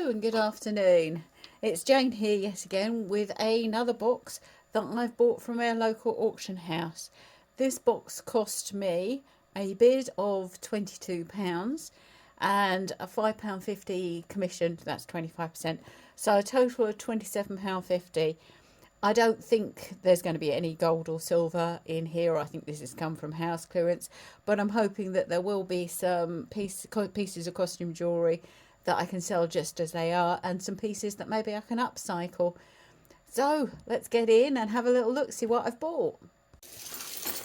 Hello and good afternoon. It's Jane here yet again with another box that I've bought from our local auction house. This box cost me a bid of £22 and a £5.50 commission, that's 25%, so a total of £27.50. I don't think there's going to be any gold or silver in here. I think this has come from house clearance, but I'm hoping that there will be some pieces of costume jewellery that I can sell just as they are, and some pieces that maybe I can upcycle. So let's get in and have a little look, see what I've bought.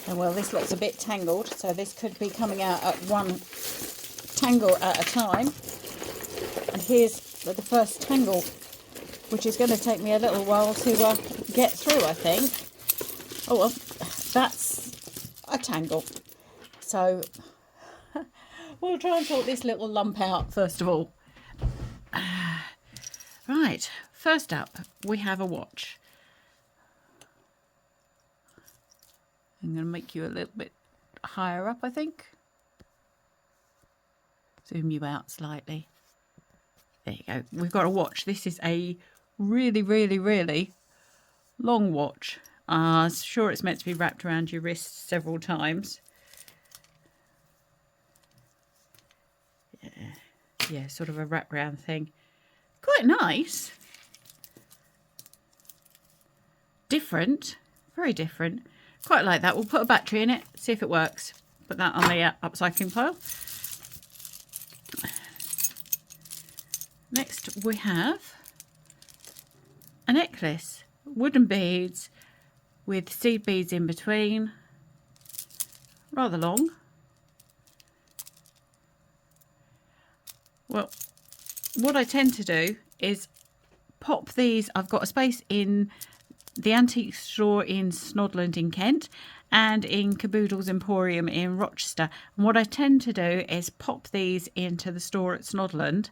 And well, this looks a bit tangled, so this could be coming out at one tangle at a time. And here's the first tangle, which is going to take me a little while to get through, I think. Oh well, that's a tangle. So we'll try and sort this little lump out first of all. Right, first up we have a watch. I'm going to make you a little bit higher up, I think. Zoom you out slightly. There you go. We've got a watch. This is a really long watch. I'm sure it's meant to be wrapped around your wrist several times. Yeah, sort of a wraparound thing. Quite nice. Different. Very different. Quite like that. We'll put a battery in it, see if it works. Put that on the upcycling pile. Next we have a necklace. Wooden beads with seed beads in between. Rather long. Well, what I tend to do is pop these. I've got a space in the antique store in Snodland in Kent and in Caboodle's Emporium in Rochester. And what I tend to do is pop these into the store at Snodland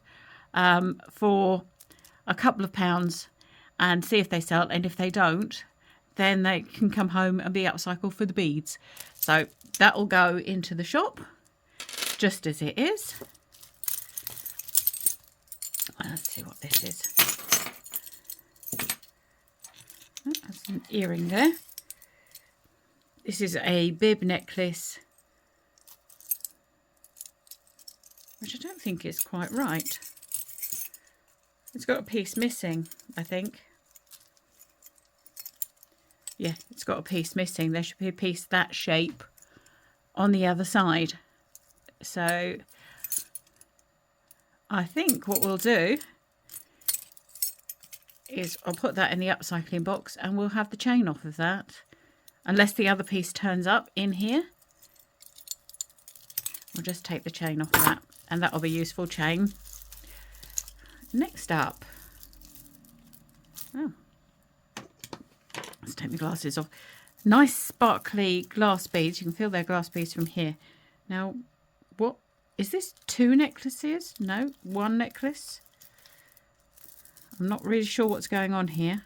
for a couple of pounds and see if they sell. And if they don't, then they can come home and be upcycled for the beads. So that will go into the shop just as it is. Let's see what this is. Oh, that's an earring there. This is a bib necklace, which I don't think is quite right. It's got a piece missing, I think. Yeah, it's got a piece missing. There should be a piece that shape on the other side. So I think what we'll do is I'll put that in the upcycling box and we'll have the chain off of that. Unless the other piece turns up in here. We'll just take the chain off of that and that'll be useful chain. Next up. Oh. Let's take my glasses off. Nice sparkly glass beads. You can feel they're glass beads from here. Now, what is this? 2 necklaces? No, 1 necklace. I'm not really sure what's going on here.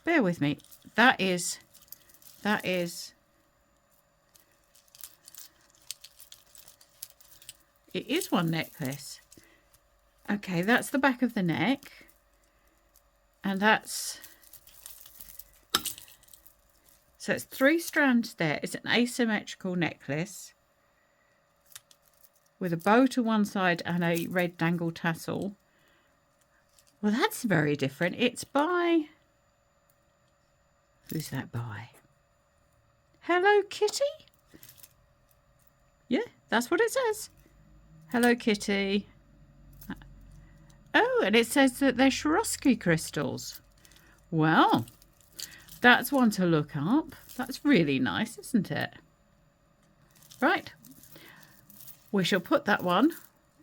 Bear with me. That is it is 1 necklace. Okay, that's the back of the neck. And that's, so it's 3 strands there. It's an asymmetrical necklace with a bow to one side and a red dangle tassel. Well, that's very different. It's by, who's that by? Hello Kitty? Yeah, that's what it says. Hello Kitty. Oh, and it says that they're Swarovski crystals. Well, that's one to look up. That's really nice, isn't it? Right. We shall put that one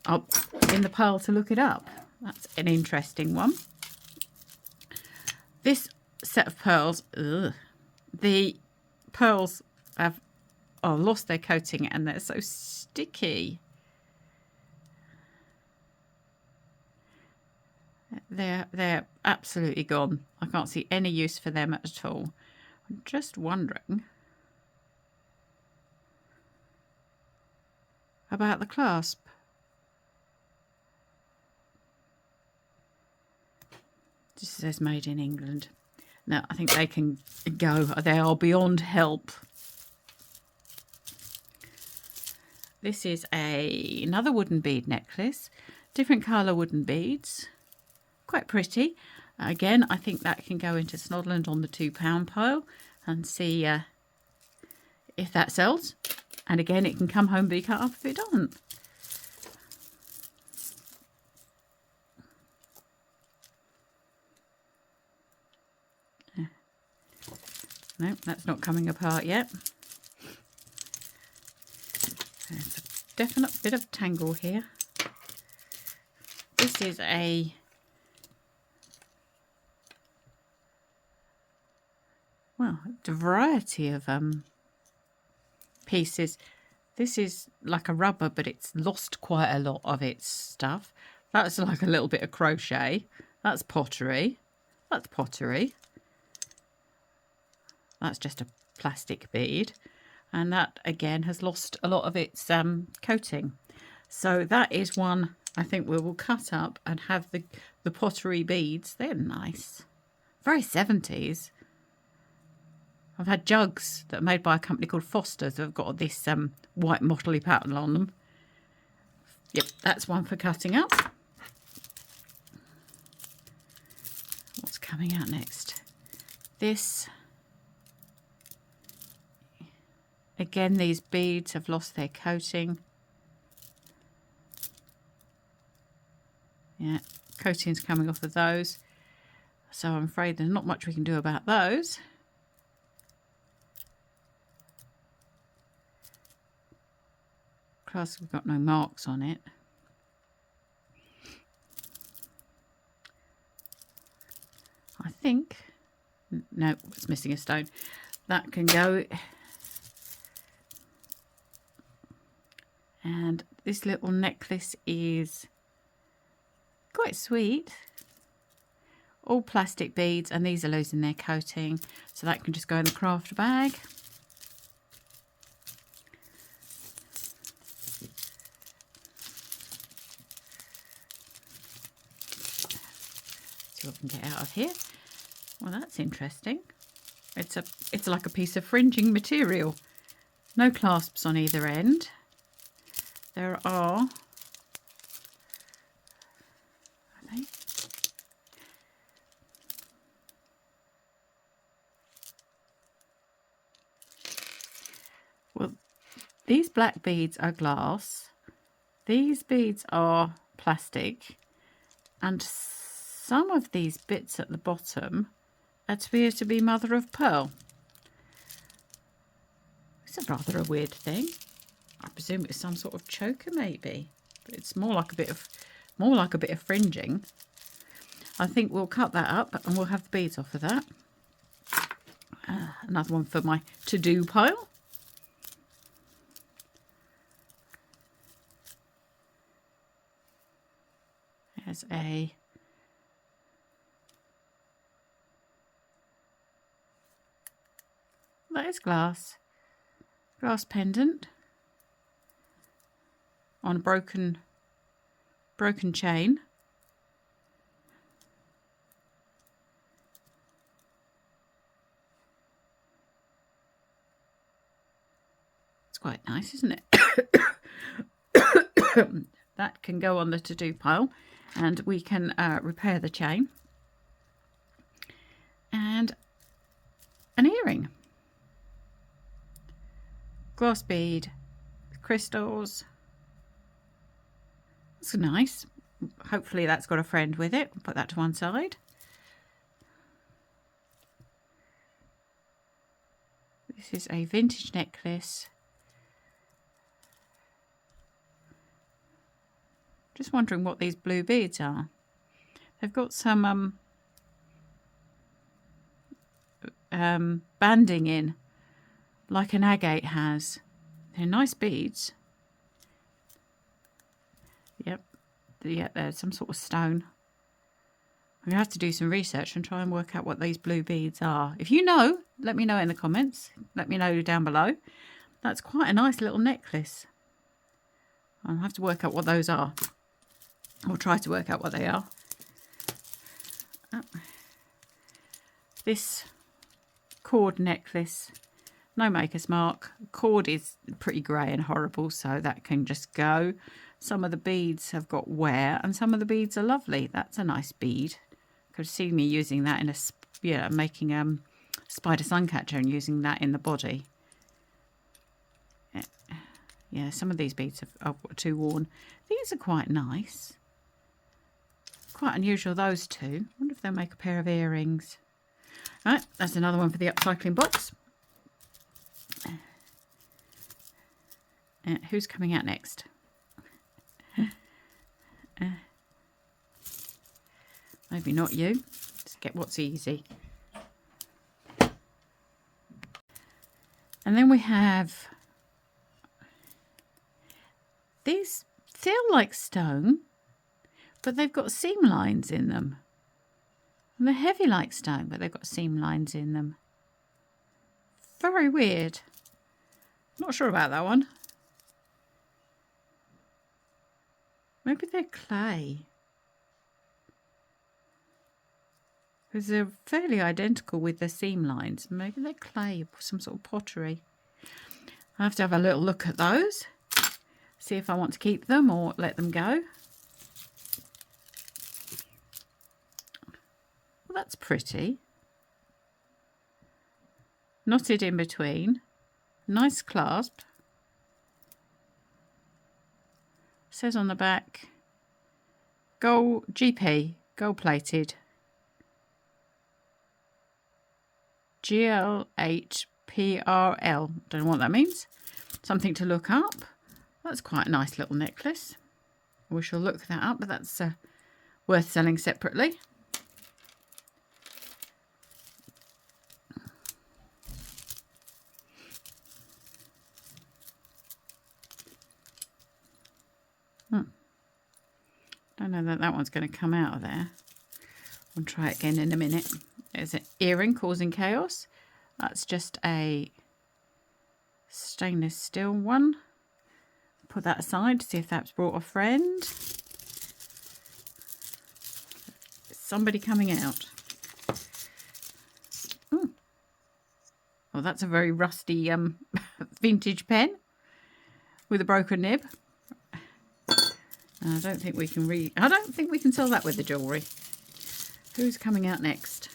up in the pile to look it up. That's an interesting one. This set of pearls, the pearls have lost their coating and they're so sticky. They're absolutely gone. I can't see any use for them at all. I'm just wondering about the clasp. Just says made in England. Now, I think they can go. They are beyond help. This is another wooden bead necklace. Different colour wooden beads. Quite pretty. Again, I think that can go into Snodland on the £2 pile and see if that sells. And again, it can come home and be cut up if it doesn't. No, that's not coming apart yet. There's a definite bit of tangle here. This is a variety of pieces. This is like a rubber, but it's lost quite a lot of its stuff. That's like a little bit of crochet. That's pottery. That's pottery. That's just a plastic bead. And that, again, has lost a lot of its coating. So that is one I think we will cut up and have the pottery beads. They're nice. Very 70s. I've had jugs that are made by a company called Foster's that have got this white mottly pattern on them. Yep, that's one for cutting up. What's coming out next? This. Again, these beads have lost their coating. Yeah, coating's coming off of those. So I'm afraid there's not much we can do about those. Plus, we've got no marks on it. I think, no, it's missing a stone. That can go. And this little necklace is quite sweet. All plastic beads, and these are losing their coating, so that can just go in the craft bag. See what we can get out of here. Well, that's interesting. It's like a piece of fringing material. No clasps on either end. There are they? Well, these black beads are glass. These beads are plastic, and some of these bits at the bottom appear to be mother of pearl. It's rather a weird thing. I presume it's some sort of choker, maybe, but it's more like a bit of fringing. I think we'll cut that up and we'll have the beads off of that. Another one for my to-do pile. There's a that is glass pendant on a broken chain. It's quite nice, isn't it? That can go on the to-do pile, and we can repair the chain. And an earring. Glass bead, crystals. That's nice. Hopefully that's got a friend with it. Put that to one side. This is a vintage necklace. Just wondering what these blue beads are. They've got some banding in, like an agate has. They're nice beads. Yep. Yeah, there's some sort of stone. I'm going to have to do some research and try and work out what these blue beads are. If you know, let me know in the comments. Let me know down below. That's quite a nice little necklace. I'll have to work out what those are. I'll try to work out what they are. that. This cord necklace, no maker's mark. Cord is pretty grey and horrible, so that can just go. Some of the beads have got wear, and some of the beads are lovely. That's a nice bead. Could see me using that in a making spider suncatcher and using that in the body. Yeah, some of these beads are too worn. These are quite nice. Quite unusual, those two. I wonder if they'll make a pair of earrings. Right, that's another one for the upcycling box. Who's coming out next? Maybe not you. Let's get what's easy. And then we have these. Feel like stone, but they've got seam lines in them. And they're heavy like stone, but they've got seam lines in them. Very weird. Not sure about that one. Maybe they're clay. Because they're fairly identical with the seam lines. Maybe they're clay, some sort of pottery. I have to have a little look at those. See if I want to keep them or let them go. Well, that's pretty. Knotted in between. Nice clasp. Says on the back, gold GP, gold plated. GL8PRL. Don't know what that means. Something to look up. That's quite a nice little necklace. We shall look that up, but that's worth selling separately. Don't know that one's going to come out of there. I'll try it again in a minute. There's an earring causing chaos. That's just a stainless steel one. Put that aside to see if that's brought a friend. Somebody coming out. Ooh. Oh, that's a very rusty vintage pen with a broken nib. I don't think we can sell that with the jewellery. Who's coming out next?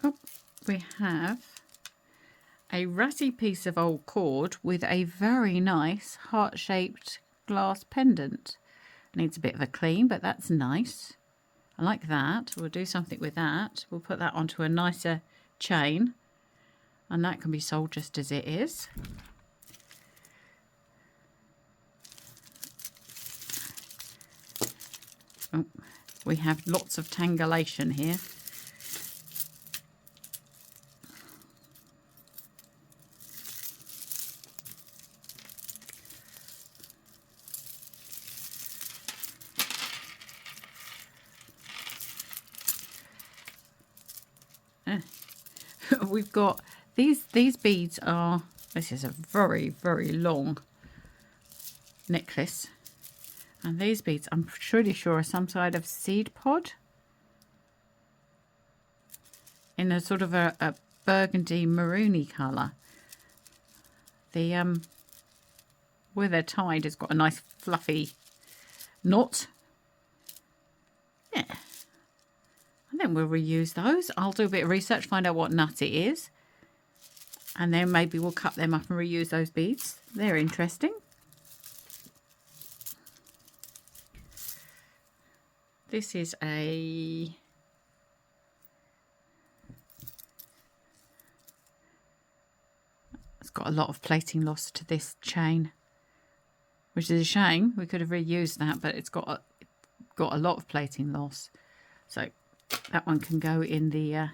Oh, we have a ratty piece of old cord with a very nice heart-shaped glass pendant. Needs a bit of a clean, but that's nice. I like that. We'll do something with that. We'll put that onto a nicer chain, and that can be sold just as it is. Oh, we have lots of tangulation here. We've got these beads are, this is a very, very long necklace. And these beads, I'm pretty sure, are some sort of seed pod. In a sort of a burgundy maroony colour. The where they're tied has got a nice fluffy knot. Yeah. And then we'll reuse those. I'll do a bit of research, find out what nut it is. And then maybe we'll cut them up and reuse those beads. They're interesting. This is a... It's got a lot of plating loss to this chain, which is a shame. We could have reused that, but it's got a lot of plating loss. So that one can go in the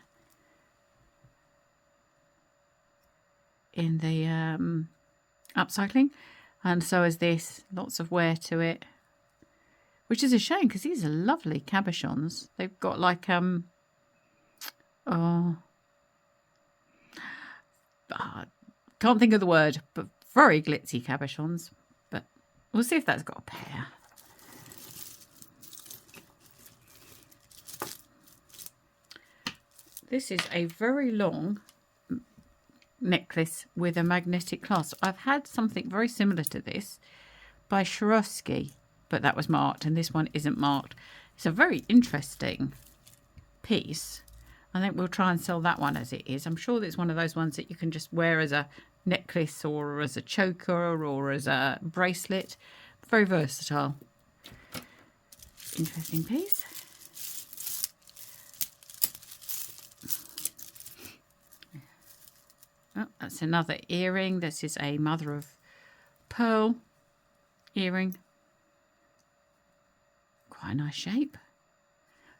upcycling, and so is this. Lots of wear to it, which is a shame because these are lovely cabochons. They've got like oh, can't think of the word, but very glitzy cabochons. But we'll see if that's got a pair. This is a very long necklace with a magnetic clasp. I've had something very similar to this by Swarovski, but that was marked, and this one isn't marked. It's a very interesting piece. I think we'll try and sell that one as it is. I'm sure it's one of those ones that you can just wear as a necklace or as a choker or as a bracelet. Very versatile. Interesting piece. Oh, that's another earring. This is a mother of pearl earring. Quite a nice shape.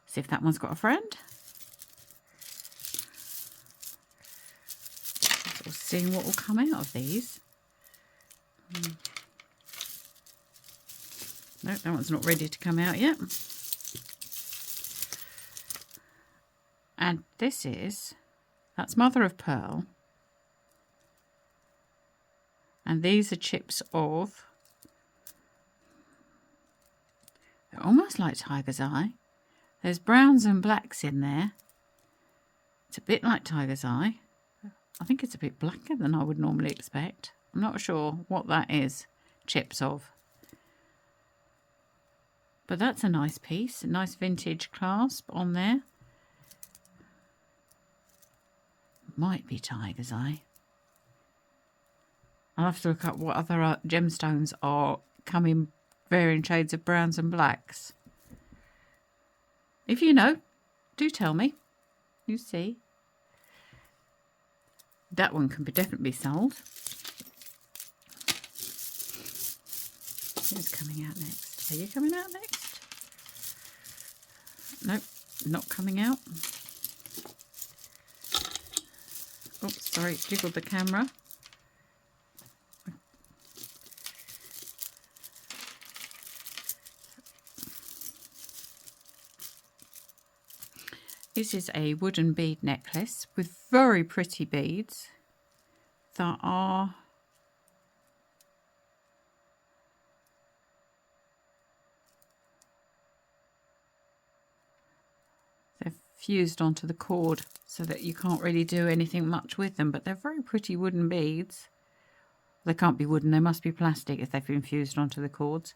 See if that one's got a friend. Sort of seeing what will come out of these. No, that one's not ready to come out yet. And that's mother of pearl. And these are chips of, they're almost like tiger's eye. There's browns and blacks in there. It's a bit like tiger's eye. I think it's a bit blacker than I would normally expect. I'm not sure what that is, chips of. But that's a nice piece, a nice vintage clasp on there. Might be tiger's eye. I'll have to look up what other gemstones are coming varying shades of browns and blacks. If you know, do tell me. You see. That one can definitely be sold. Who's coming out next? Are you coming out next? Nope, not coming out. Oops, sorry, jiggled the camera. This is a wooden bead necklace with very pretty beads that are they're fused onto the cord so that you can't really do anything much with them, but they're very pretty wooden beads. They can't be wooden, they must be plastic if they've been fused onto the cords.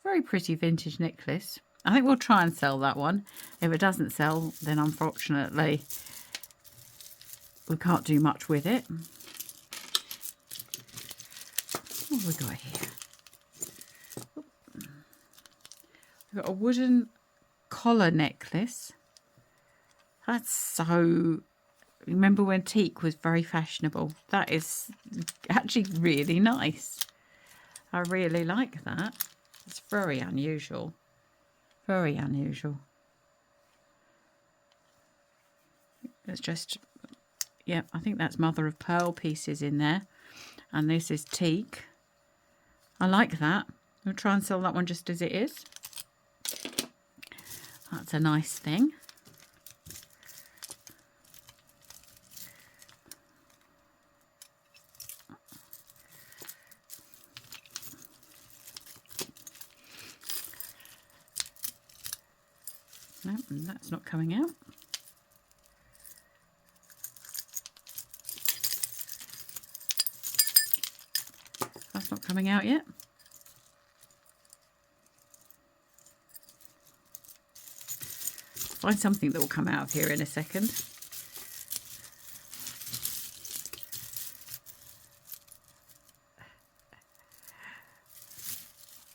Very pretty vintage necklace. I think we'll try and sell that one. If it doesn't sell, then unfortunately we can't do much with it. What have we got here? We've got a wooden collar necklace. That's so... Remember when teak was very fashionable? That is actually really nice. I really like that. It's very unusual. Very unusual. It's just, yeah, I think that's mother of pearl pieces in there. And this is teak. I like that. We'll try and sell that one just as it is. That's a nice thing. No, that's not coming out. That's not coming out yet. Find something that will come out of here in a second.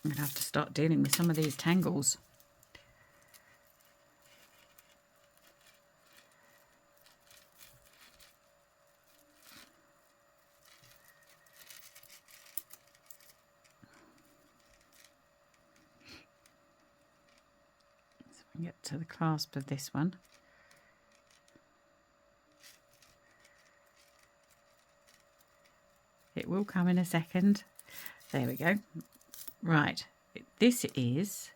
I'm going to have to start dealing with some of these tangles. Get to the clasp of this one. It will come in a second. There we go. Right, this is,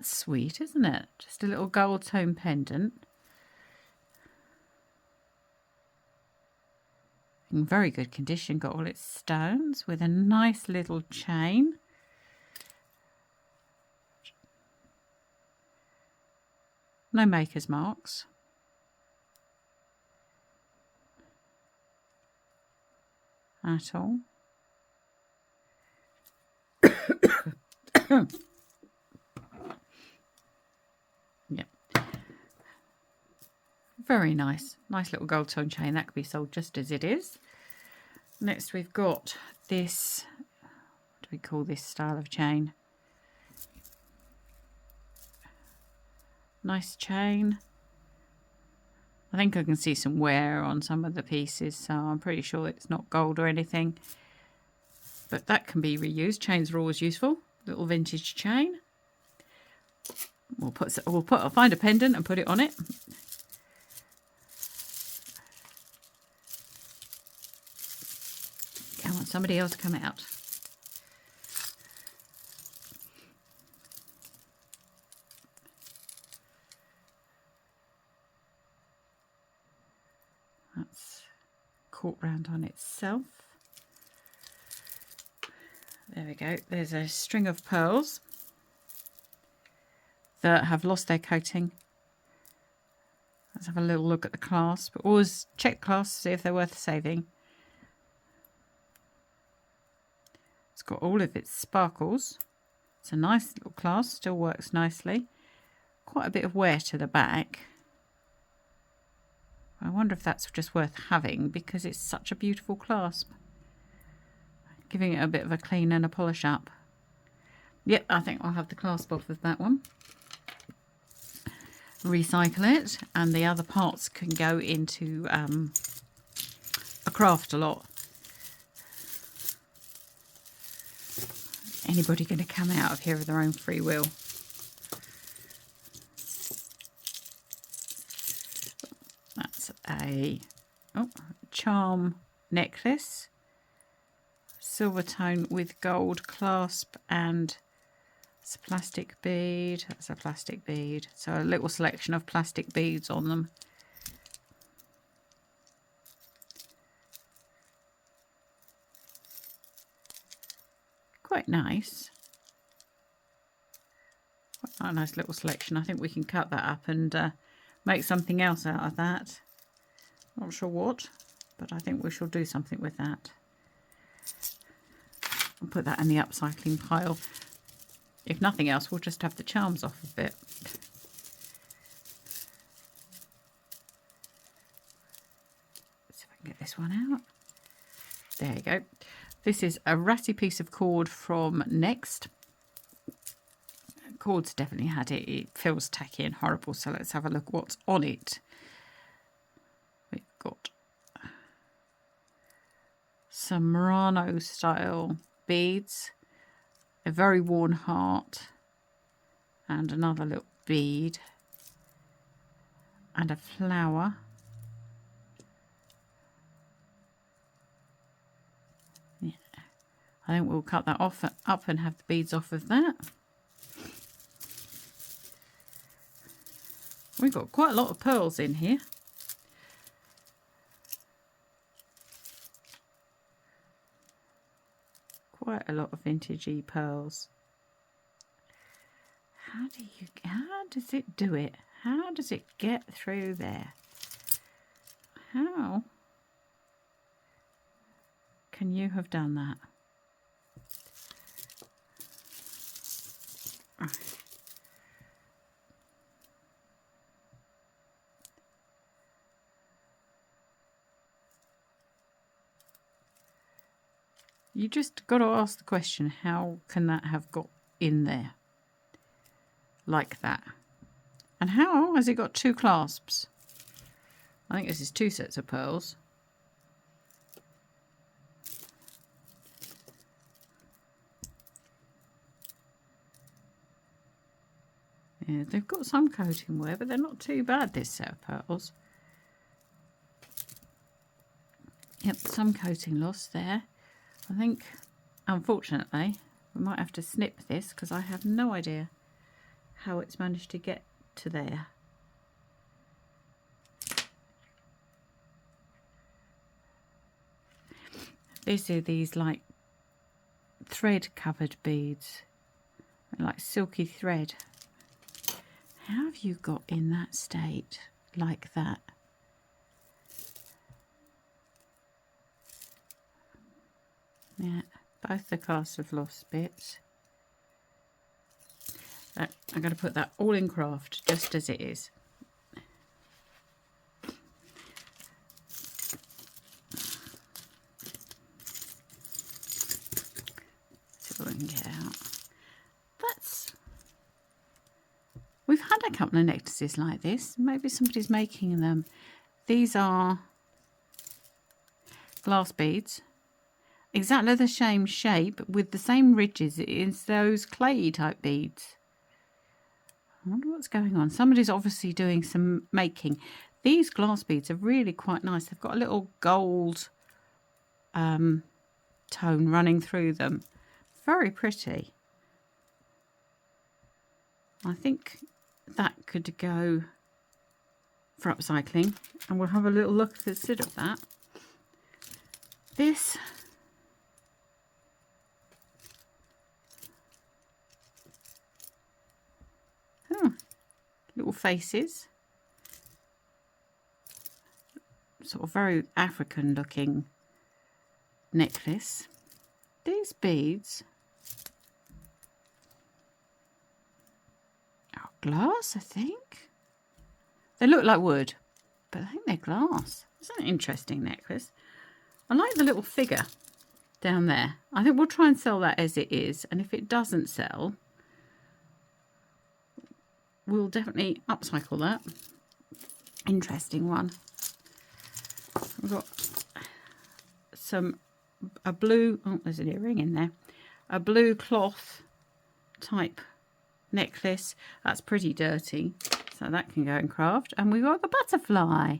That's sweet, isn't it? Just a little gold tone pendant. In very good condition, got all its stones with a nice little chain. No maker's marks. At all. Yep. Very nice. Nice little gold tone chain. That could be sold just as it is. Next we've got this, what do we call this style of chain? Nice chain. I think I can see some wear on some of the pieces, so I'm pretty sure it's not gold or anything. But that can be reused. Chains are always useful. Little vintage chain. I'll find a pendant and put it on it. Come on, somebody else come out. That's caught round on itself. There we go. There's a string of pearls that have lost their coating. Let's have a little look at the clasp. Always check clasps, see if they're worth saving. It's got all of its sparkles. It's a nice little clasp, still works nicely. Quite a bit of wear to the back. I wonder if that's just worth having because it's such a beautiful clasp. Giving it a bit of a clean and a polish up. Yep, I think I'll have the clasp off of that one. Recycle it, and the other parts can go into a craft a lot. Anybody going to come out of here of their own free will? That's a charm necklace. Silver tone with gold clasp, and it's a plastic bead. That's a plastic bead. So a little selection of plastic beads on them. Quite nice. Quite a nice little selection. I think we can cut that up and make something else out of that. Not sure what, but I think we shall do something with that. I'll put that in the upcycling pile. If nothing else, we'll just have the charms off of it. Let's see if I can get this one out. There you go. This is a ratty piece of cord from Next. Cord's definitely had it. It feels tacky and horrible, so let's have a look what's on it. We've got some Murano style beads, a very worn heart, and another little bead, and a flower. Yeah. I think we'll cut that off up and have the beads off of that. We've got quite a lot of pearls in here. Quite a lot of vintagey pearls. How does it do it? How does it get through there? How can you have done that? You just got to ask the question, how can that have got in there like that? And how has it got two clasps? I think this is two sets of pearls. Yeah, they've got some coating wear, but they're not too bad, this set of pearls. Yep, some coating loss there. I think, unfortunately, we might have to snip this because I have no idea how it's managed to get to there. These are these like thread covered beads, like silky thread. How have you got in that state like that? Yeah, both the casts have lost bits. I'm going to put that all in craft just as it is. See what we can get out. We've had a couple of necklaces like this. Maybe somebody's making them. These are glass beads. Exactly the same shape with the same ridges as those clay type beads. I wonder what's going on. Somebody's obviously doing some making. These glass beads are really quite nice. They've got a little gold tone running through them. Very pretty. I think that could go for upcycling, and we'll have a little look instead of that. This little faces, sort of very African looking necklace. These beads are glass, I think. They look like wood, but I think they're glass. It's an interesting necklace. I like the little figure down there. I think we'll try and sell that as it is, and if it doesn't sell, we'll definitely upcycle that. Interesting one. We've got a blue, oh, there's an earring in there, a blue cloth type necklace. That's pretty dirty, so that can go in craft. And we've got the butterfly,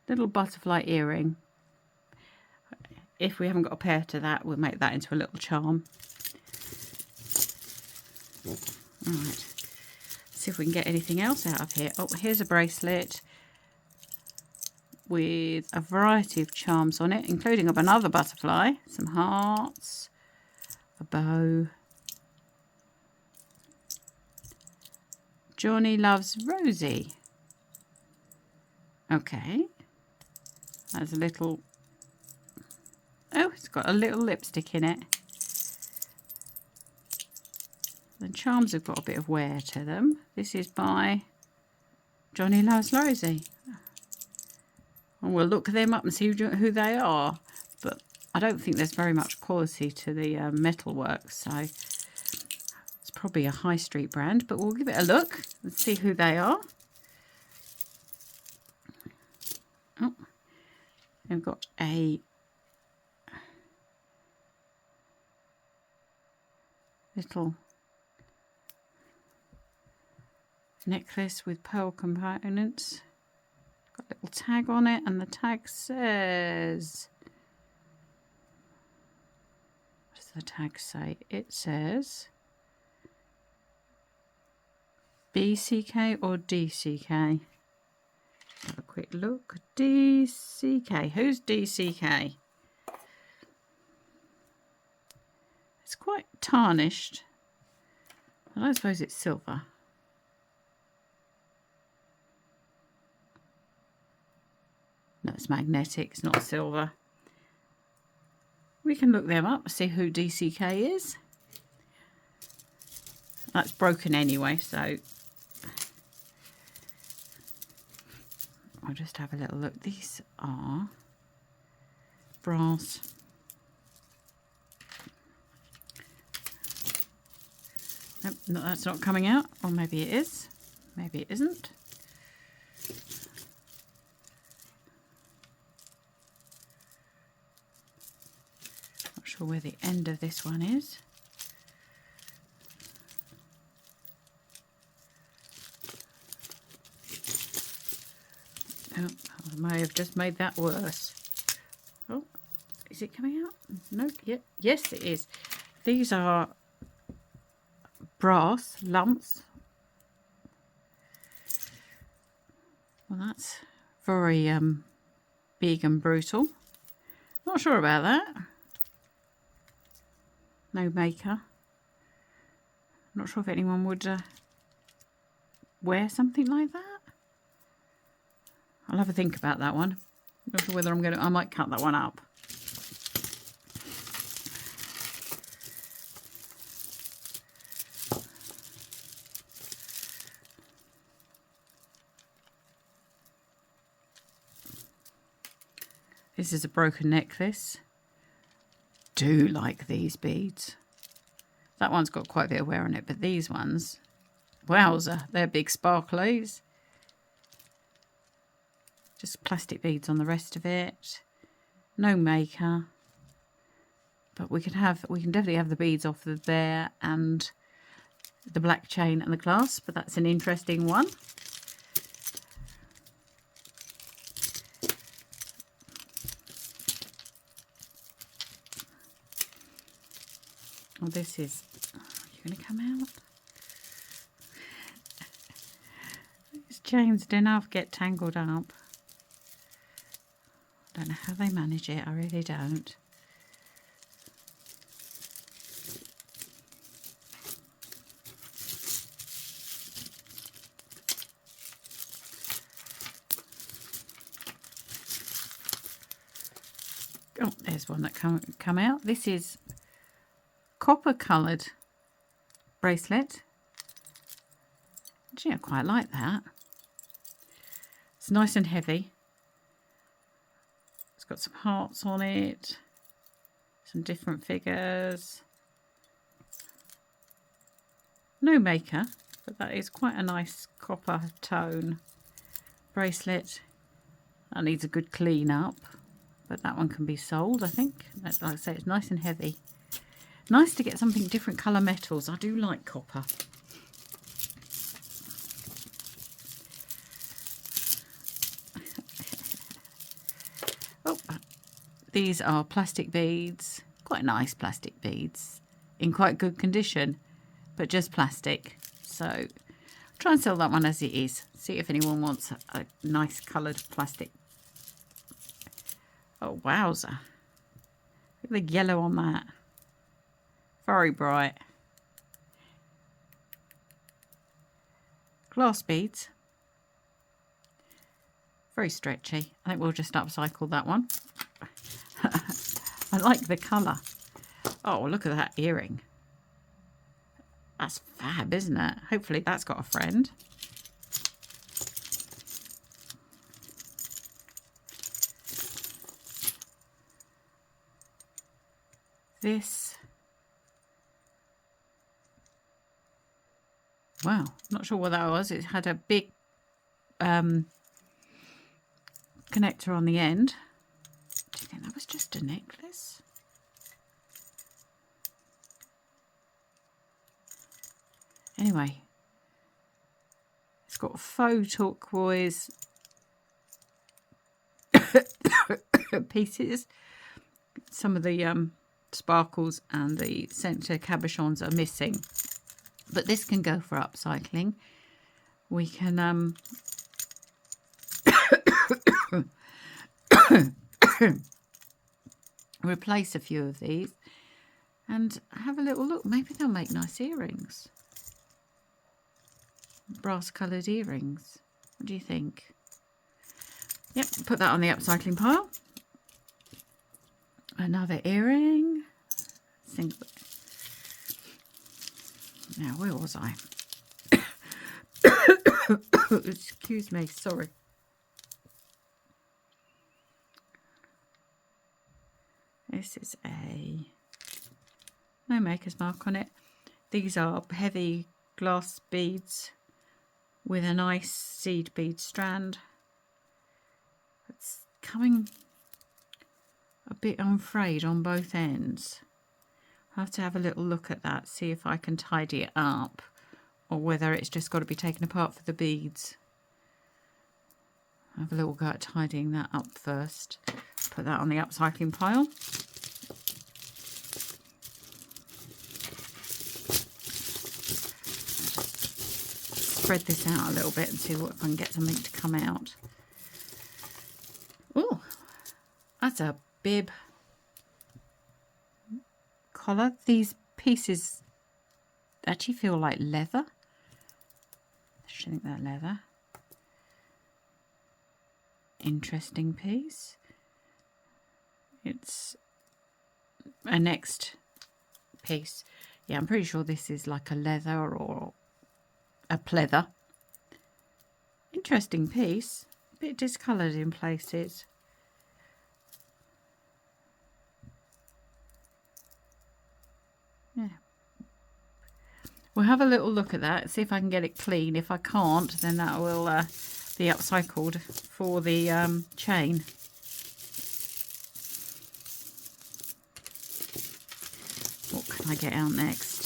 little butterfly earring. If we haven't got a pair to that, we'll make that into a little charm. All right, see if we can get anything else out of here. Oh, here's a bracelet with a variety of charms on it, including of another butterfly, some hearts, a bow. Johnny loves Rosie. Okay. There's a little... Oh, it's got a little lipstick in it. The charms have got a bit of wear to them. This is by Johnny Loves Rosie. And we'll look them up and see who they are. But I don't think there's very much quality to the metalwork, so it's probably a high street brand. But we'll give it a look and see who they are. Oh, they've got a little necklace with pearl components. Got a little tag on it, and the tag says, what does the tag say? It says BCK or DCK. Have a quick look. DCK. Who's DCK? It's quite tarnished. I don't suppose it's silver. No, it's magnetic. It's not silver. We can look them up, see who DCK is. That's broken anyway, so I'll just have a little look. These are brass. Nope, no, that's not coming out. Or maybe it is. Maybe it isn't. Not sure where the end of this one is. Oh, I may have just made that worse. Oh, is it coming out? No, yeah, yes it is. These are brass lumps Well, that's very big and brutal. Not sure about that. No maker. Not sure if anyone would wear something like that. I'll have a think about that one. Not sure whether I might cut that one up. This is a broken necklace. Do like these beads. That one's got quite a bit of wear on it, but these ones, wowza, they're big sparklies. Just plastic beads on the rest of it. No maker. But we can definitely have the beads off of there and the black chain and the clasp, but that's an interesting one. Well, this is, you're going to come out? These chains do enough get tangled up. I don't know how they manage it, I really don't. Oh, there's one that come out. This is copper coloured bracelet. Actually, I quite like that. It's nice and heavy. It's got some hearts on it, some different figures. No maker, but that is quite a nice copper tone bracelet. That needs a good clean up, but that one can be sold, I think. Like I say, it's nice and heavy. Nice to get something different colour metals. I do like copper. Oh, these are plastic beads. Quite nice plastic beads. In quite good condition, but just plastic. So try and sell that one as it is. See if anyone wants a nice coloured plastic. Oh, wowza. Look at the yellow on that. Very bright. Glass beads. Very stretchy. I think we'll just upcycle that one. I like the colour. Oh, look at that earring. That's fab, isn't it? Hopefully that's got a friend. This. Wow, not sure what that was. It had a big connector on the end. Do you think that was just a necklace? Anyway, it's got faux turquoise pieces. Some of the sparkles and the centre cabochons are missing. But this can go for upcycling. We can replace a few of these and have a little look. Maybe they'll make nice earrings. Brass coloured earrings. What do you think? Yep, put that on the upcycling pile. Another earring. Now, where was I? Excuse me, sorry. This is no maker's mark on it. These are heavy glass beads with a nice seed bead strand. It's coming a bit unfrayed on both ends. I'll have to have a little look at that, see if I can tidy it up or whether it's just got to be taken apart for the beads. Have a little go at tidying that up first. Put that on the upcycling pile. spread this out a little bit and see what if I can get something to come out. Oh, that's a bib collar. These pieces actually feel like leather. I think they're leather. Interesting piece. It's a next piece. Yeah, I'm pretty sure this is like a leather or a pleather. Interesting piece. A bit discoloured in places. Yeah. We'll have a little look at that, see if I can get it clean. If I can't, then that will be upcycled for the chain. What can I get out next?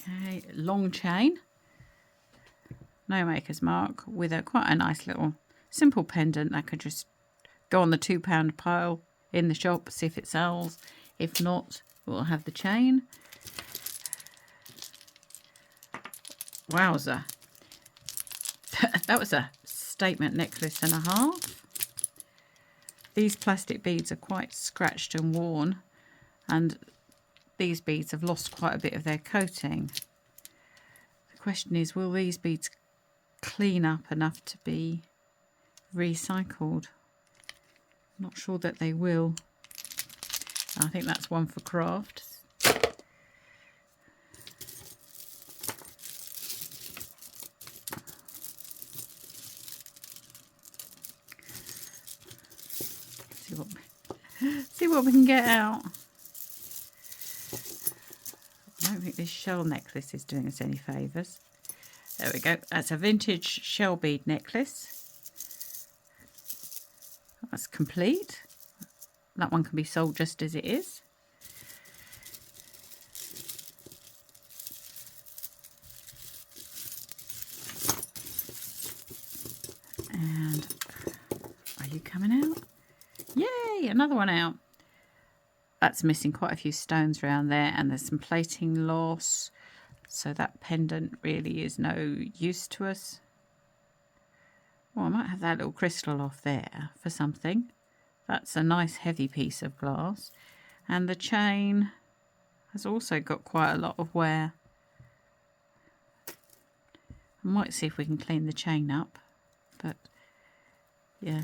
Okay, long chain. No maker's mark, with quite a nice little simple pendant that could just go on the £2 pile in the shop, see if it sells. If not, we'll have the chain. Wowza. That was a statement necklace and a half. These plastic beads are quite scratched and worn, and these beads have lost quite a bit of their coating. The question is, will these beads clean up enough to be recycled? I'm not sure that they will. I think that's one for craft. See what we can get out. I don't think this shell necklace is doing us any favours. There we go. That's a vintage shell bead necklace. That's complete. That one can be sold just as it is. And are you coming out? Yay, another one out. That's missing quite a few stones around there, and there's some plating loss. So that pendant really is no use to us. Well, I might have that little crystal off there for something. That's a nice heavy piece of glass. And the chain has also got quite a lot of wear. I might see if we can clean the chain up. But yeah,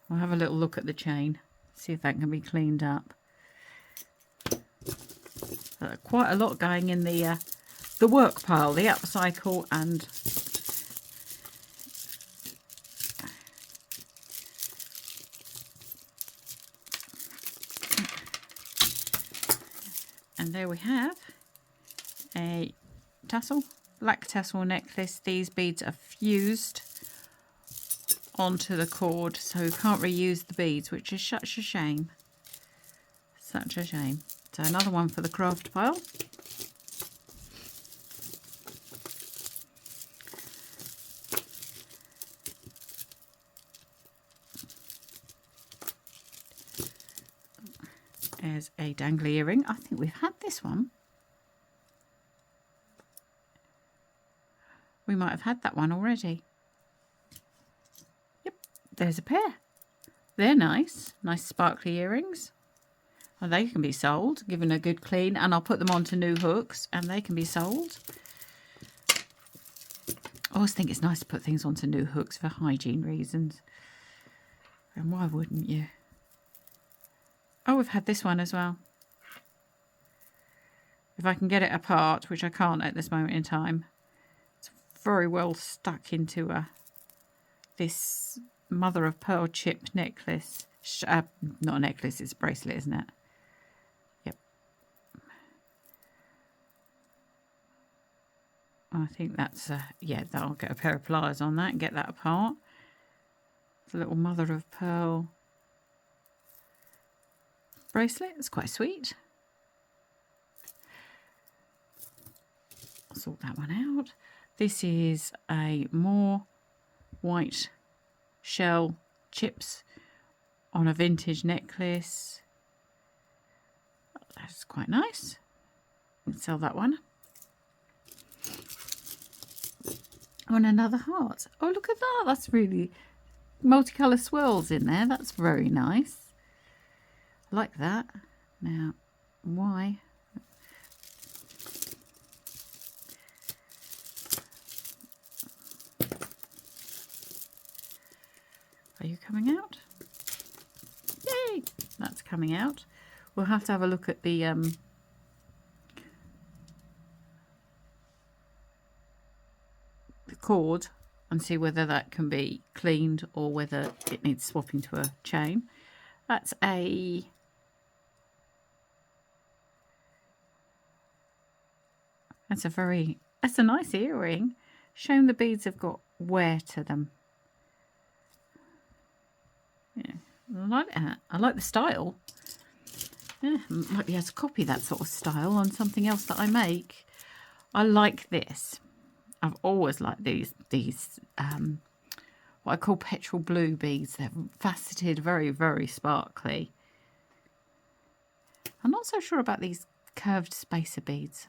we'll have a little look at the chain. See if that can be cleaned up. Quite a lot going in the work pile, the upcycle, and there we have a tassel, black tassel necklace. These beads are fused onto the cord, so we can't reuse the beads, which is such a shame. Such a shame. So another one for the craft pile. There's a dangly earring. I think we've had this one. We might have had that one already. Yep, there's a pair. They're nice. Nice sparkly earrings. Well, they can be sold, given a good clean, and I'll put them onto new hooks and they can be sold. I always think it's nice to put things onto new hooks for hygiene reasons. And why wouldn't you? Oh, we've had this one as well. If I can get it apart, which I can't at this moment in time. It's very well stuck into this mother of pearl chip necklace. Not a necklace, it's a bracelet, isn't it? Yep. I think that's, yeah, I'll get a pair of pliers on that and get that apart. It's a little mother of pearl bracelet. It's quite sweet. I'll sort that one out. This is a more white shell chips on a vintage necklace. That's quite nice. We can sell that one. Oh, and another heart. Oh, look at that. That's really multicolour swirls in there. That's very nice. I like that. Now, why? Are you coming out? Yay! That's coming out. We'll have to have a look at the cord and see whether that can be cleaned or whether it needs swapping to a chain. That's a that's a nice earring. Showing the beads have got wear to them. Yeah, I like that. I like the style. Yeah, might be able to copy that sort of style on something else that I make. I like this. I've always liked these what I call petrol blue beads. They're faceted, very, very sparkly. I'm not so sure about these curved spacer beads.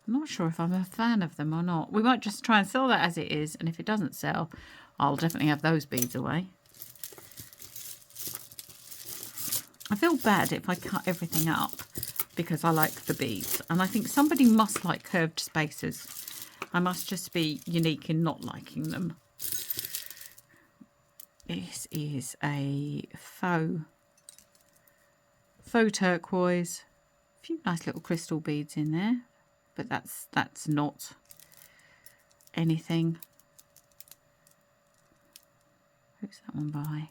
I'm not sure if I'm a fan of them or not. We might just try and sell that as it is, and if it doesn't sell, I'll definitely have those beads away. I feel bad if I cut everything up because I like the beads, and I think somebody must like curved spacers. I must just be unique in not liking them. This is a faux turquoise. A few nice little crystal beads in there, but that's not anything. Who's that one by?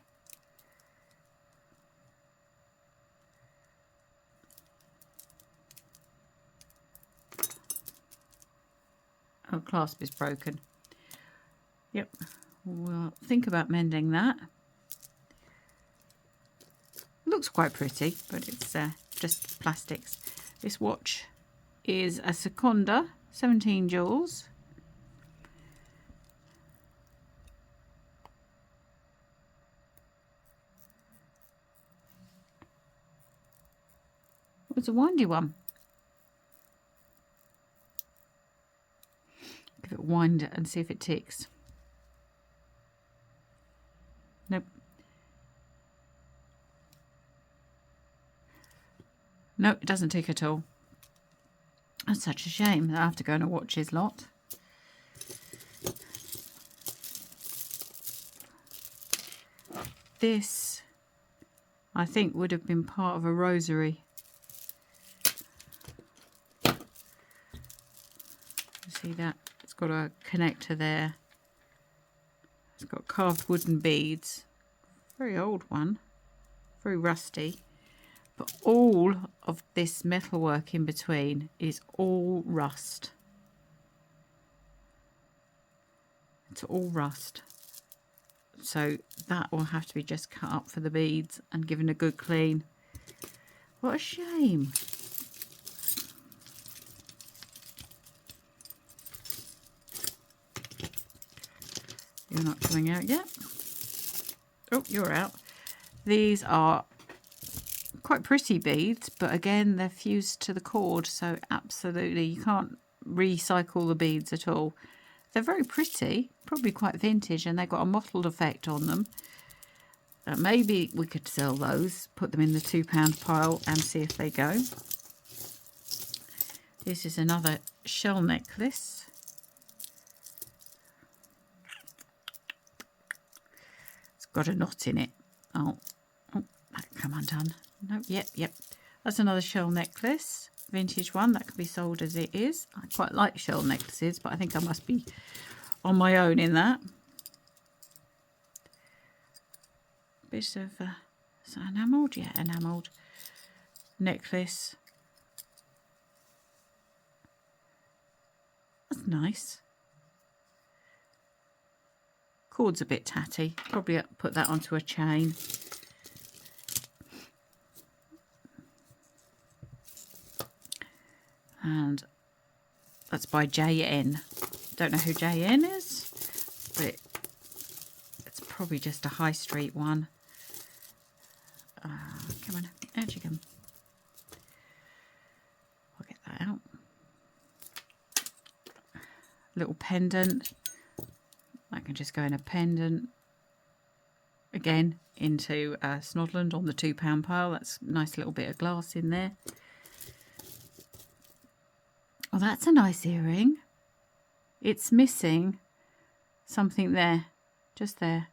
Oh, clasp is broken. Yep, we'll think about mending that. Looks quite pretty, but it's just plastics. This watch is a Seconda, 17 jewels. It's a windy one. Give it a wind and see if it ticks. Nope. No, it doesn't tick at all. That's such a shame. I have to go in a watches lot. This, I think, would have been part of a rosary. See that? It's got a connector there. It's got carved wooden beads. Very old one. Very rusty. But all of this metalwork in between is all rust. It's all rust. So that will have to be just cut up for the beads and given a good clean. What a shame. You're not coming out yet. Oh, you're out. These are quite pretty beads, but again, they're fused to the cord, so absolutely you can't recycle the beads at all. They're very pretty, probably quite vintage, and they've got a mottled effect on them. Maybe we could sell those, put them in the £2 pile and see if they go. This is another shell necklace. Got a knot in it. Oh, that come undone. No, yep. That's another shell necklace, vintage one that can be sold as it is. I quite like shell necklaces, but I think I must be on my own in that. Bit of is that enamelled? Yeah, enamelled necklace. That's nice. Cord's a bit tatty. Probably put that onto a chain. And that's by JN. Don't know who JN is, but it's probably just a high street one. Come on, out you come. I'll get that out. Little pendant. I can just go in a pendant. Again, into Snodland on the £2 pile. That's a nice little bit of glass in there. Oh, that's a nice earring. It's missing something there, just there.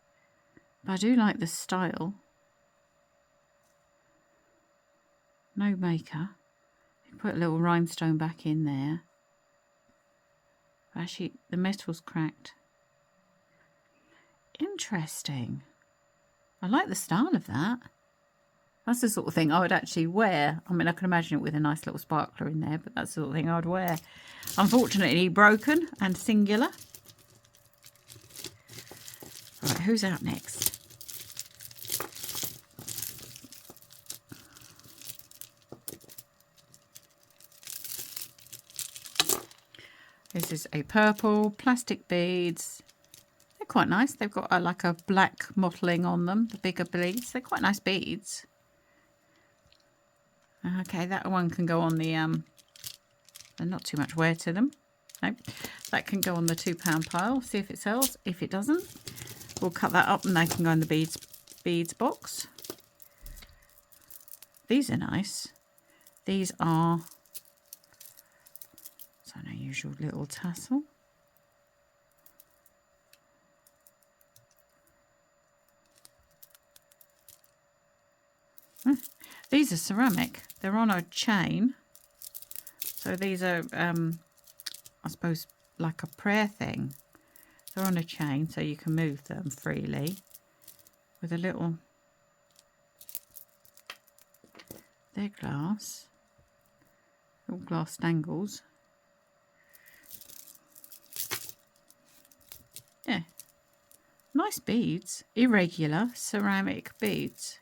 But I do like the style. No maker. You can put a little rhinestone back in there. Actually, the metal's cracked. Interesting. I like the style of that. That's the sort of thing I would actually wear. I mean, I can imagine it with a nice little sparkler in there, but that's the sort of thing I would wear. Unfortunately, broken and singular. Right, who's out next? This is a purple, plastic beads. They're quite nice. They've got like a black mottling on them, the bigger beads. They're quite nice beads. Okay, that one can go on the, there's not too much wear to them. Nope. That can go on the £2 pile. See if it sells. If it doesn't, we'll cut that up and they can go in the beads box. These are nice. These are, it's an unusual little tassel. These are ceramic. They're on a chain. So these are, I suppose, like a prayer thing. They're on a chain so you can move them freely with a little, they're glass, little glass dangles. Yeah, nice beads, irregular ceramic beads.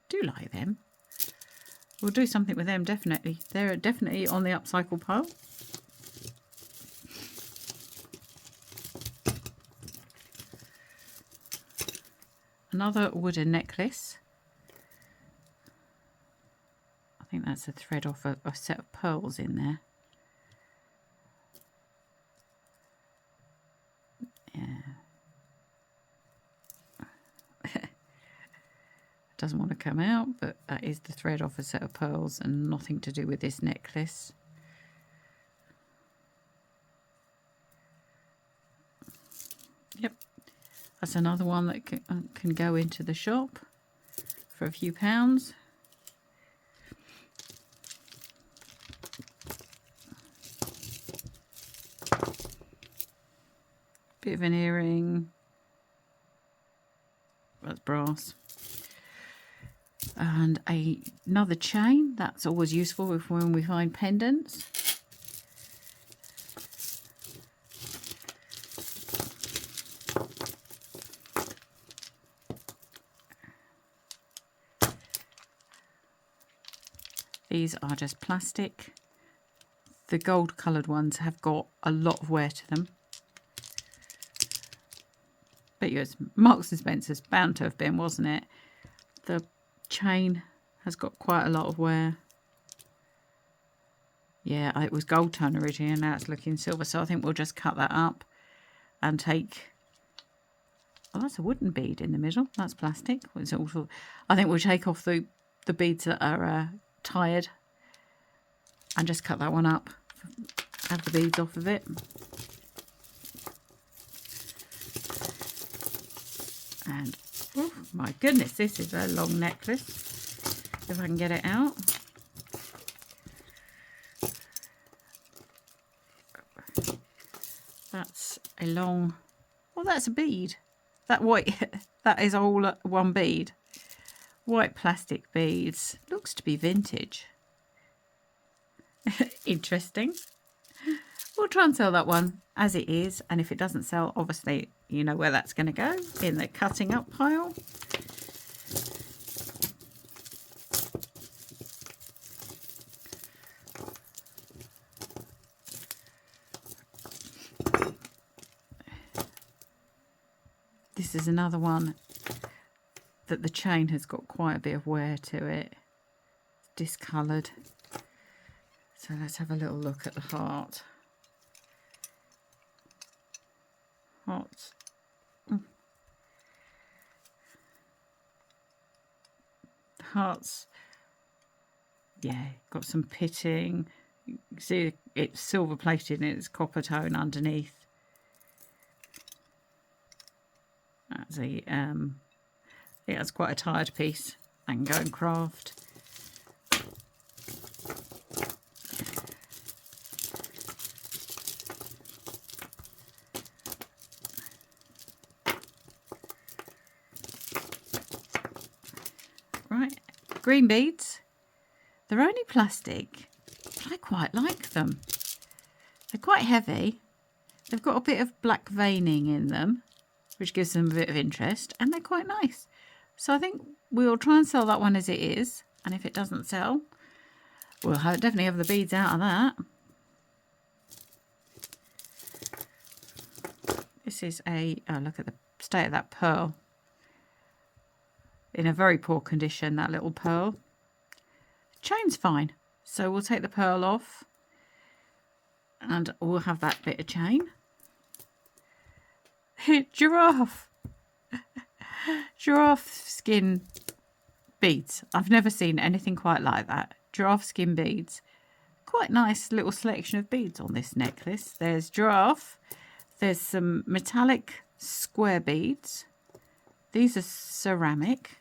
Do like them. We'll do something with them, definitely. They're definitely on the upcycle pile. Another wooden necklace. I think that's a thread off a set of pearls in there. Doesn't want to come out, but that is the thread off a set of pearls and nothing to do with this necklace. Yep, that's another one that can go into the shop for a few pounds. Bit of an earring. That's brass. And another chain. That's always useful when we find pendants. These are just plastic. The gold coloured ones have got a lot of wear to them. But yes, Marks and Spencer's bound to have been, wasn't it? The chain has got quite a lot of wear. Yeah, it was gold tone originally and now it's looking silver, so I think we'll just cut that up and take, oh, that's a wooden bead in the middle. That's plastic. It's also, I think we'll take off the beads that are tired and just cut that one up, have the beads off of it. And oh my goodness, this is a long necklace. If I can get it out. That's a long, well, that's a bead. That white, that is all one bead. White plastic beads. Looks to be vintage. Interesting. We'll try and sell that one as it is, and if it doesn't sell, obviously you know where that's going to go, in the cutting up pile. this is another one that the chain has got quite a bit of wear to it. It's discoloured. So let's have a little look at the heart. Hearts. Hearts. Yeah, got some pitting. You see it's silver plated and it's copper tone underneath. That's a yeah, it's quite a tired piece. I can go and craft. Right, green beads. They're only plastic, but I quite like them. They're quite heavy. They've got a bit of black veining in them, which gives them a bit of interest, and they're quite nice. So I think we'll try and sell that one as it is, and if it doesn't sell, we'll definitely have the beads out of that. This is a, oh, look at the state of that pearl. In a very poor condition, that little pearl. Chain's fine, so we'll take the pearl off and we'll have that bit of chain. Giraffe. Giraffe skin beads. I've never seen anything quite like that. Giraffe skin beads. Quite nice little selection of beads on this necklace. There's giraffe. There's some metallic square beads. These are ceramic.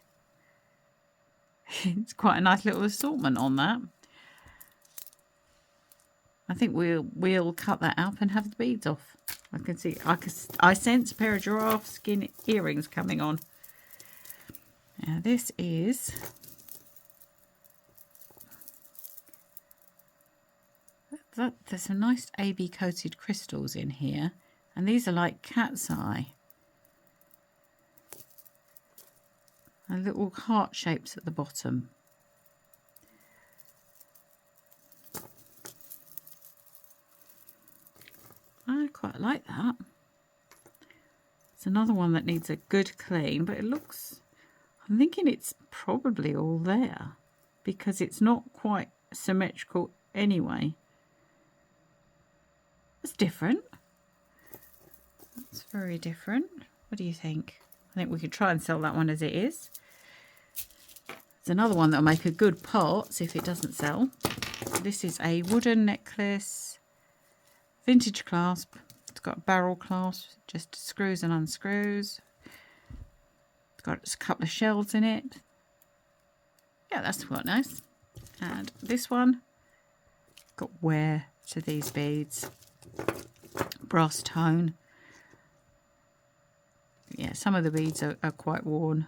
It's quite a nice little assortment on that. I think we'll cut that up and have the beads off. I can see, I sense a pair of giraffe skin earrings coming on. Now this is, there's some nice AB coated crystals in here, and these are like cat's eye. And little heart shapes at the bottom. I quite like that. It's another one that needs a good clean, but it looks, I'm thinking it's probably all there because it's not quite symmetrical anyway. It's different. That's very different. What do you think? I think we could try and sell that one as it is. There's another one that'll make a good part if it doesn't sell. This is a wooden necklace, vintage clasp. It's got a barrel clasp, just screws and unscrews. It's got a couple of shells in it. Yeah, that's quite nice. And this one, got wear to these beads. Brass tone. Yeah, some of the beads are quite worn.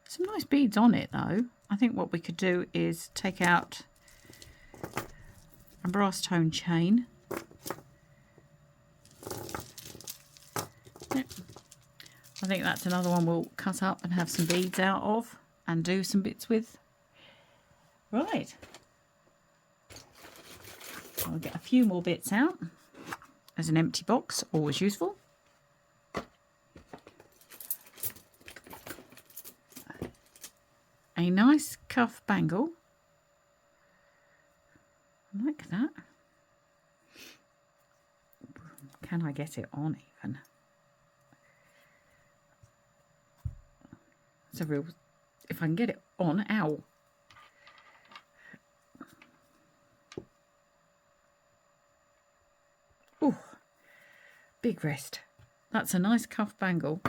Some nice beads on it though. I think what we could do is take out a brass tone chain. Yep. I think that's another one we'll cut up and have some beads out of and do some bits with. Right. I'll get a few more bits out. As an empty box, always useful. A nice cuff bangle. I like that. Can I get it on even? It's a real, if I can get it on, ow. Ooh, big wrist. That's a nice cuff bangle.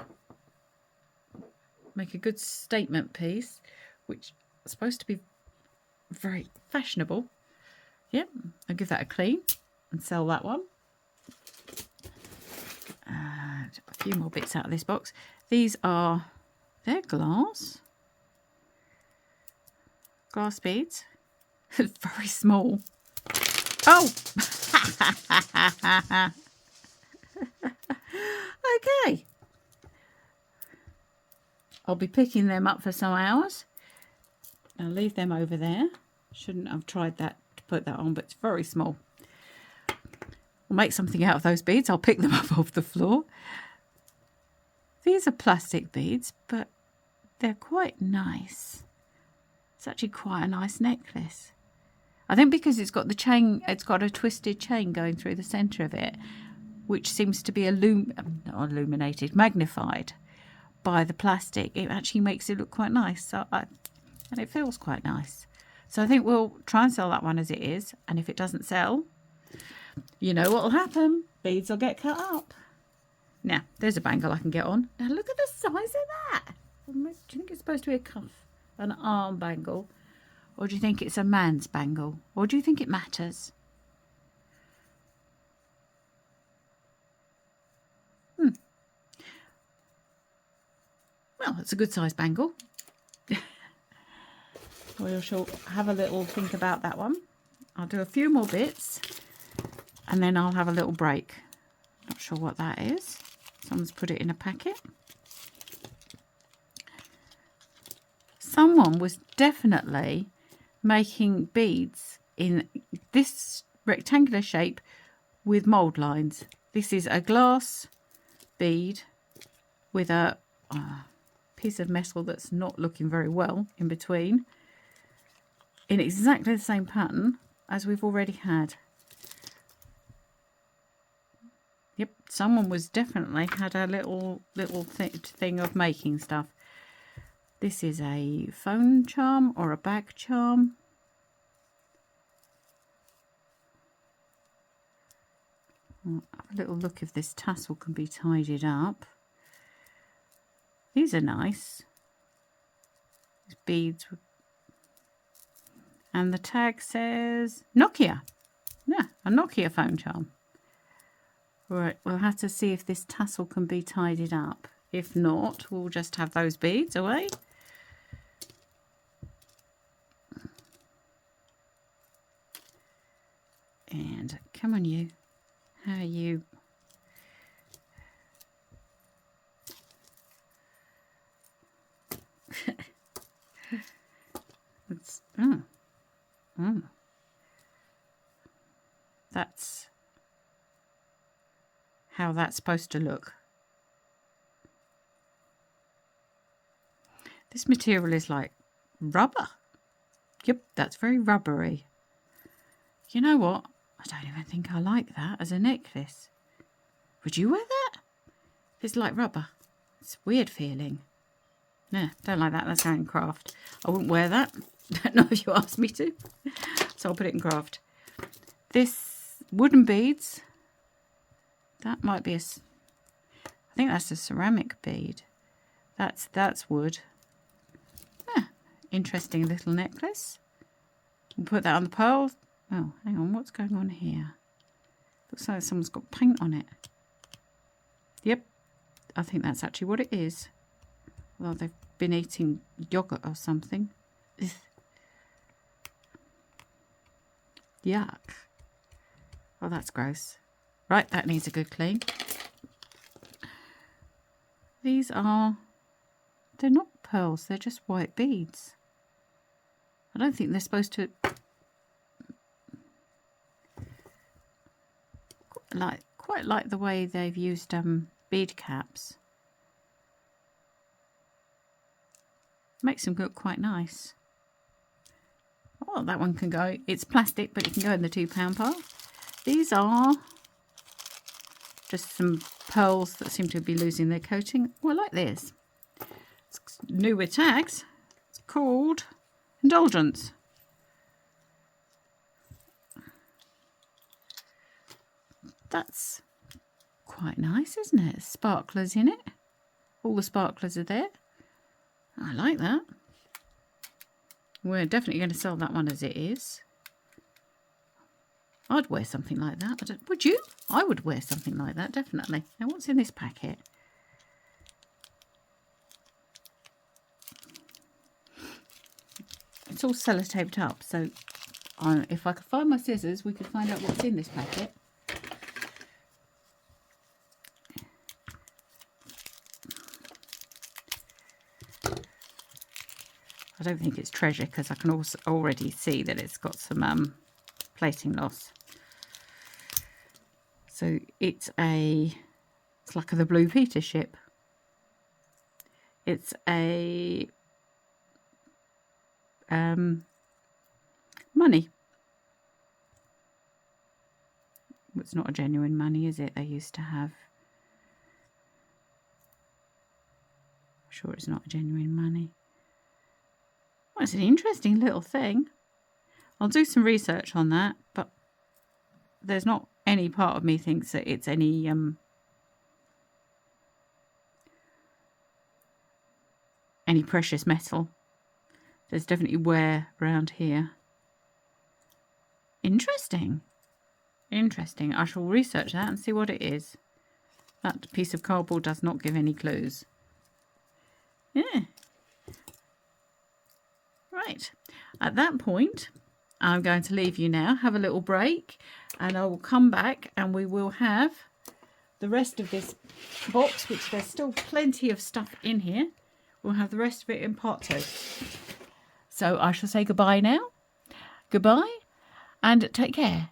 Make a good statement piece, which is supposed to be very fashionable. Yep, I'll give that a clean and sell that one. And a few more bits out of this box. These are, they're glass. Glass beads. Very small. Oh! Okay. I'll be picking them up for some hours. I'll leave them over there. Shouldn't have tried that to put that on, but it's very small. I'll make something out of those beads. I'll pick them up off the floor. These are plastic beads, but they're quite nice. It's actually quite a nice necklace. I think because it's got the chain, it's got a twisted chain going through the centre of it, which seems to be not illuminated, magnified by the plastic. It actually makes it look quite nice. And it feels quite nice. So I think we'll try and sell that one as it is. And if it doesn't sell, you know what will happen. Beads will get cut up. Now, there's a bangle I can get on. Now look at the size of that. Do you think it's supposed to be a cuff, an arm bangle? Or do you think it's a man's bangle? Or do you think it matters? Well, it's a good size bangle. We shall have a little think about that one. I'll do a few more bits and then I'll have a little break. Not sure what that is. Someone's put it in a packet. Someone was definitely making beads in this rectangular shape with mould lines. This is a glass bead with a piece of metal that's not looking very well in between, in exactly the same pattern as we've already had. Yep, someone was definitely had a little thing of making stuff. This is a phone charm or a bag charm. I'll have a little look if this tassel can be tidied up. These are nice. These beads. And the tag says Nokia. Yeah, a Nokia phone charm. Right, we'll have to see if this tassel can be tidied up. If not, we'll just have those beads away. And come on you. How are you? That's how that's supposed to look. This material is like rubber. Yep, that's very rubbery. You know what? I don't even think I like that as a necklace. Would you wear that? It's like rubber. It's a weird feeling. No, don't like that. That's hand craft. I wouldn't wear that. Don't know if you asked me to. So I'll put it in craft. This wooden beads. That might be I think that's a ceramic bead. That's wood. Ah, interesting little necklace. We'll put that on the pearl. Oh, hang on. What's going on here? Looks like someone's got paint on it. Yep. I think that's actually what it is. Well, they've been eating yogurt or something. Ugh. Yuck. Oh, that's gross. Right, that needs a good clean. These are... They're not pearls. They're just white beads. I don't think they're supposed to... Quite like the way they've used bead caps. Makes them look quite nice. Oh, that one can go. It's plastic, but it can go in the £2 pile. These are just some pearls that seem to be losing their coating. Oh, I like this. It's new with tags. It's called Indulgence. That's quite nice, isn't it? Sparklers in it. All the sparklers are there. I like that. We're definitely going to sell that one as it is. I'd wear something like that. Would you? I would wear something like that, definitely. Now, what's in this packet? It's all sellotaped up, so if I could find my scissors, we could find out what's in this packet. I don't think it's treasure because I can also already see that it's got some plating loss. So it's like the Blue Peter ship. It's a money. It's not a genuine money, is it? They used to have. I'm sure it's not a genuine money. Well, it's an interesting little thing. I'll do some research on that, but there's not any part of me thinks that it's any precious metal. There's definitely wear around here. Interesting. Interesting. I shall research that and see what it is. That piece of cardboard does not give any clues. Yeah. Right. At that point, I'm going to leave you now, have a little break, and I will come back and we will have the rest of this box, which there's still plenty of stuff in here. We'll have the rest of it in part 2. So I shall say goodbye now. Goodbye and take care.